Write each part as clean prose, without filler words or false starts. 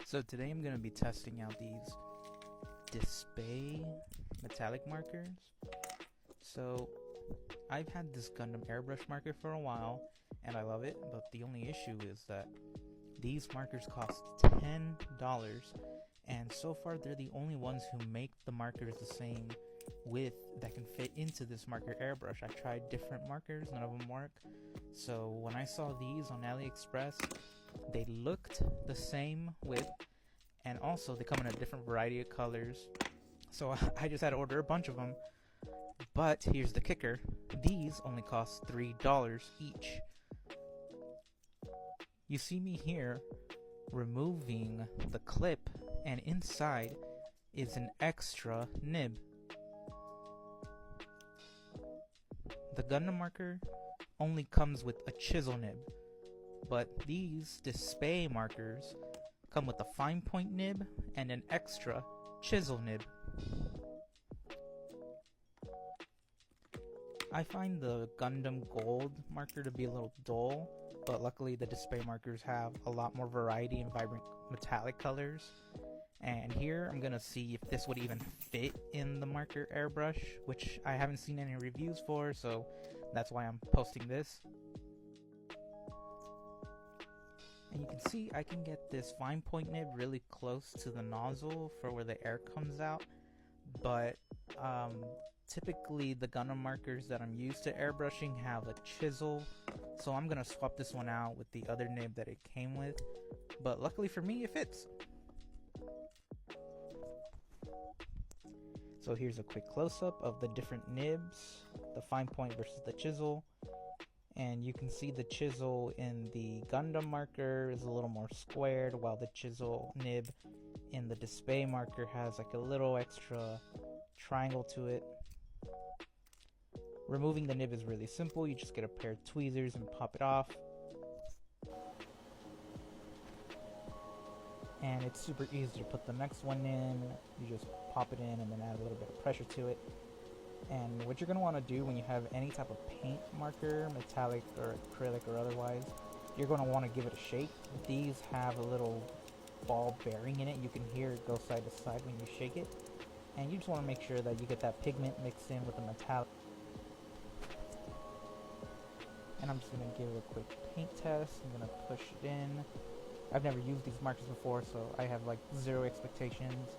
So today I'm going to be testing out these DSPIAE Metallic Markers. So I've had this Gundam Airbrush marker for a while and I love it, but the only issue is that these markers cost $10, and so far they're the only ones who make the markers the same width that can fit into this marker airbrush. I tried different markers, none of them work. So when I saw these on Aliexpress, they looked the same width, and also they come in a different variety of colors. So I just had to order a bunch of them. But here's the kicker: these only cost $3 each. You see me here removing the clip, and inside is an extra nib. The Gundam marker only comes with a chisel nib, but these DSPIAE markers come with a fine point nib and an extra chisel nib. I find the Gundam Gold marker to be a little dull, but luckily the DSPIAE markers have a lot more variety and vibrant metallic colors. And here I'm gonna see if this would even fit in the marker airbrush, which I haven't seen any reviews for, so that's why I'm posting this. And you can see I can get this fine point nib really close to the nozzle for where the air comes out, but typically the Gundam markers that I'm used to airbrushing have a chisel, so I'm gonna swap this one out with the other nib that it came with, but luckily for me it fits. So here's a quick close-up of the different nibs, the fine point versus the chisel, and you can see the chisel in the Gundam marker is a little more squared, while the chisel nib in the DSPIAE marker has like a little extra triangle to it. Removing the nib is really simple. You just get a pair of tweezers and pop it off. And it's super easy to put the next one in. You just pop it in and then add a little bit of pressure to it. And what you're going to want to do when you have any type of paint marker, metallic or acrylic or otherwise, you're going to want to give it a shake. These have a little ball bearing in it. You can hear it go side to side when you shake it. And you just want to make sure that you get that pigment mixed in with the metallic. And I'm just going to give it a quick paint test. I'm going to push it in. I've never used these markers before, so I have like zero expectations.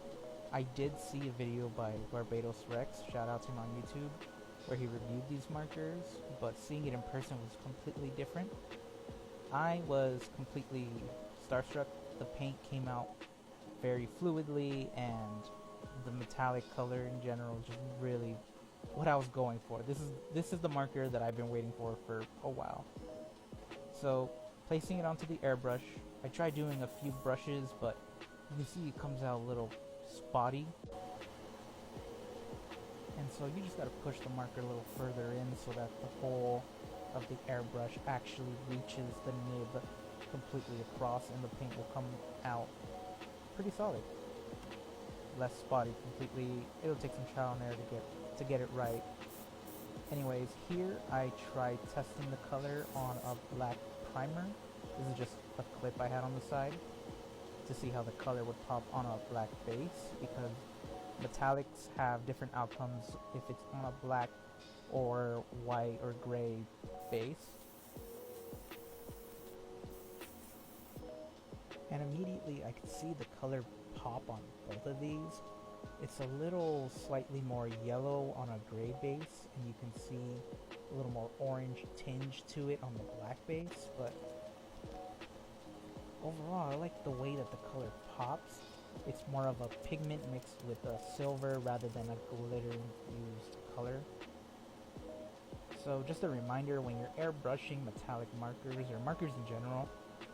I did see a video by Barbados Rex, shout out to him on YouTube, where he reviewed these markers, but seeing it in person was completely different. I was completely starstruck. The paint came out very fluidly, and the metallic color in general just really what I was going for. This is the marker that I've been waiting for a while. So placing it onto the airbrush, I tried doing a few brushes, but you can see it comes out a little spotty. And so you just got to push the marker a little further in so that the hole of the airbrush actually reaches the nib completely across, and the paint will come out pretty solid. Less spotty completely. It'll take some trial and error to get it right. Anyways, here I tried testing the color on a black primer. This is just a clip I had on the side to see how the color would pop on a black base, because metallics have different outcomes if it's on a black or white or gray base. And immediately I could see the color pop on both of these. It's a little slightly more yellow on a gray base, and you can see a little more orange tinge to it on the black base, but overall I like the way that the color pops. It's more of a pigment mixed with a silver rather than a glitter infused color. So just a reminder, when you're airbrushing metallic markers or markers in general,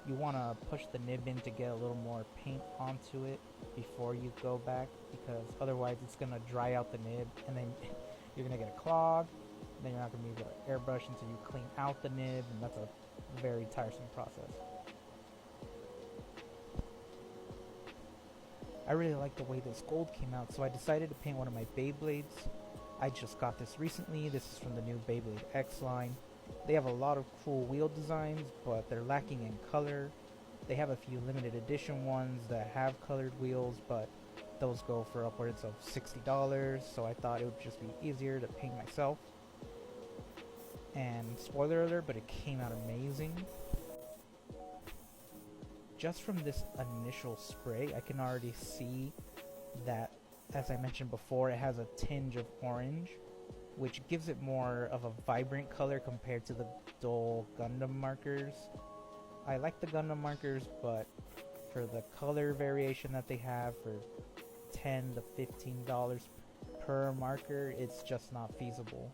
you want to push the nib in to get a little more paint onto it before you go back, because otherwise it's going to dry out the nib and then you're going to get a clog. Then you're not going to be able to airbrush until you clean out the nib, and that's a very tiresome process. I really like the way this gold came out, so I decided to paint one of my Beyblades. I just got this recently. This is from the new Beyblade X line. They have a lot of cool wheel designs, but they're lacking in color. They have a few limited edition ones that have colored wheels, but those go for upwards of $60, so I thought it would just be easier to paint myself. And spoiler alert, but it came out amazing. Just from this initial spray, I can already see that, as I mentioned before, it has a tinge of orange, which gives it more of a vibrant color compared to the dull Gundam markers. I like the Gundam markers, but for the color variation that they have for $10 to $15 per marker, it's just not feasible.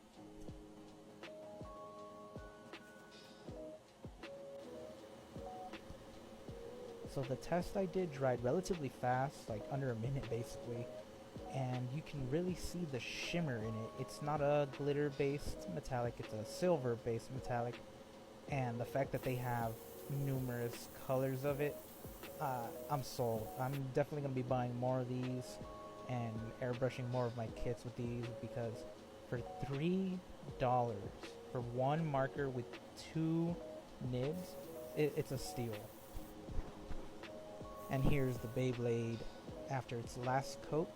So the test I did dried relatively fast, like under a minute basically, and you can really see the shimmer in it. It's not a glitter based metallic, it's a silver based metallic, and the fact that they have numerous colors of it, I'm sold. I'm definitely going to be buying more of these and airbrushing more of my kits with these, because for $3 for one marker with 2 nibs, it's a steal. And here's the Beyblade after its last coat.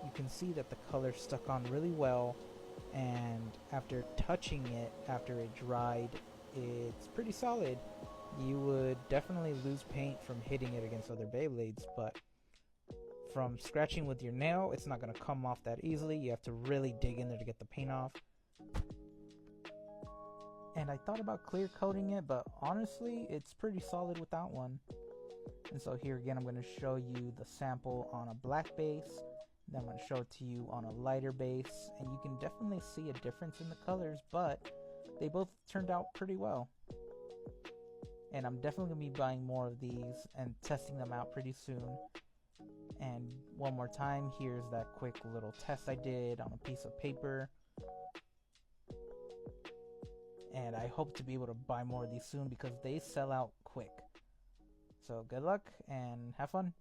You can see that the color stuck on really well, and after touching it after it dried, it's pretty solid. You would definitely lose paint from hitting it against other Beyblades, but from scratching with your nail, it's not going to come off that easily. You have to really dig in there to get the paint off. And I thought about clear coating it, but honestly, it's pretty solid without one. And so here again, I'm going to show you the sample on a black base. Then I'm going to show it to you on a lighter base, and you can definitely see a difference in the colors, but they both turned out pretty well. And I'm definitely going to be buying more of these and testing them out pretty soon. And one more time, here's that quick little test I did on a piece of paper. And I hope to be able to buy more of these soon because they sell out quick. So good luck and have fun.